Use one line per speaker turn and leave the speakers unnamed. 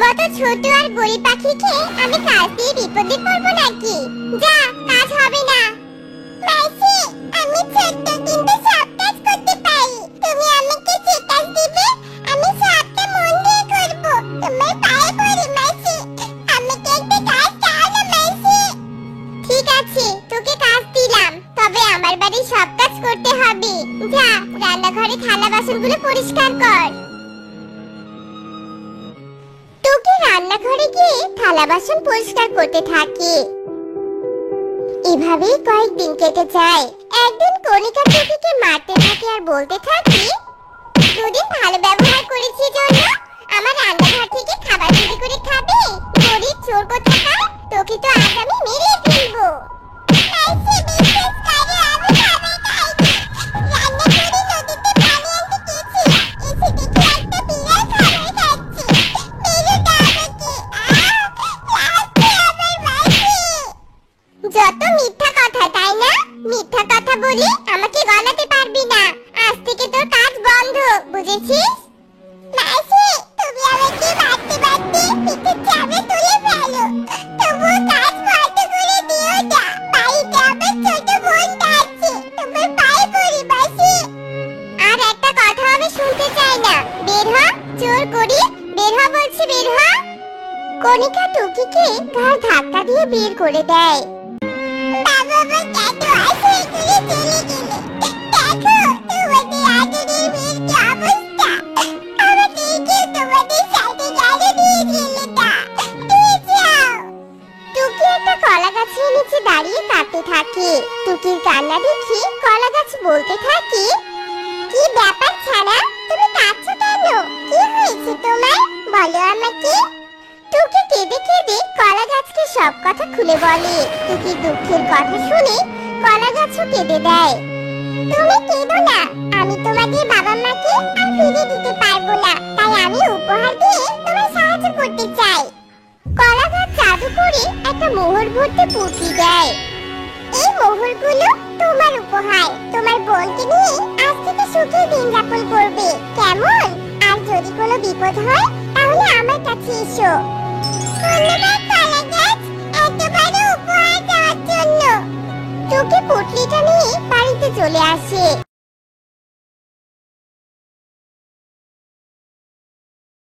মতো ছোট আর গরিব পাখিকে আমি কাজ দিয়ে বিপদে পড়বো নাকি? যা, কাজ হবে না। মাসি, আমি ছোট্ট কিন্তু সব কাজ করতে পারি। তুমি আমাকে যে কাজ দিবে আমি সবটা মন দিয়ে করব। তোমার পায়ে পড়ি মাসি, আমাকে একটা কাজ দাও না মাসি। ঠিক আছে, তোকে কাজ দিলাম, তবে আমার বাড়ির সব কাজ করতে হবে। যা, রান্নাঘরে থালা বাসনগুলো পরিষ্কার কর। তোকে রান্নাঘরে গিয়ে থালা বাসন পরিষ্কার করতে থাকে। এভাবেই কয়েকদিন কেটে যায়। একদিন কণিকা টুকিকে মারতে থাকে আর বলতে থাকে, দুদিন ভালো ব্যবহার করেছি জন্য আমার রান্নাঘর থেকে খাবার চুরি করে খাবে? গরিব চোর কোথাকার, তোকে তো আজ আমি মেরে ফেলবো। মাসি, বিশ্বাস করো, আমি খাবার খাইনি। রান্নাঘরে নদীতে পানি আনতে গেছিলাম, এসে দেখি একটা বিড়াল খাবার খাচ্ছে। মেরে দাও আমাকে। লাস্টে আমার মাসি। যত মিথ্যা কথা, তাই না? মিথ্যা কথা বলে আমাকে গলাতে পারবি না। আজ থেকে তোর কাজ বন্ধ, বুঝেছিস? মাসি, তুমি আমাকে মারতে মারতে পিঠের চামড়া তুলে ফেলো, তবুও কাজ বন্ধ করে দিও না। বাড়িতে আমার ছোট বোনটা আছে, তোমার পায়ে পড়ি মাসি। আর একটা কথা আমি শুনতে চাই না। বের হ, চোর গরিব, বের হ বলছি, বের হ। কণিকা টুকিকে ঘাড় ধাক্কা দিয়ে বের করে দেয়। বাবা মা কেন আসে করে চলে গেলে? দেখো তোমাদের আগের মেয়ের কি অবস্থা। আমাদেরকে তোমাদের সাথে কেন নিয়ে গেলে না? নিয়ে যাও। টুকি একটা কলা গাছের নিচে দাঁড়িয়ে কাঁদতে থাকে। টুকির কান্না দেখে কলা গাছ বলতে থাকে, কি ব্যাপার ছানা, তুমি কাঁদছো কেন? কি হয়েছে তোমার, বলো আমাকে। টুকি কেঁদে কেঁদে কলা গাছকে সব কথা খুলে বলে। টুকির দুঃখের কথা শুনে কলা গাছও কেঁদে দেয়। তুমি কেঁদো না, আমি তোমাদের বাবা মাকে আর ফিরে দিতে পারবো না, তাই আমি উপহার দিয়ে তোমার সাহায্য করতে চাই। কলা গাছ জাদু করে একটা মোহর ভর্তি পুঁতি দেয়। এই মোহরগুলো তোমার উপহার। তোমার বোনকে নিয়ে আজ থেকে সুখে দিন যাপন করবে, কেমন? আর যদি কোনো বিপদ হয় তাহলে আমার কাছে এসো। ধন্যবাদ কলা গাছ, এত বড় উপহার দেওয়ার জন্য। টুকি পুঁটলিটা নিয়ে বাড়িতে চলে আসে।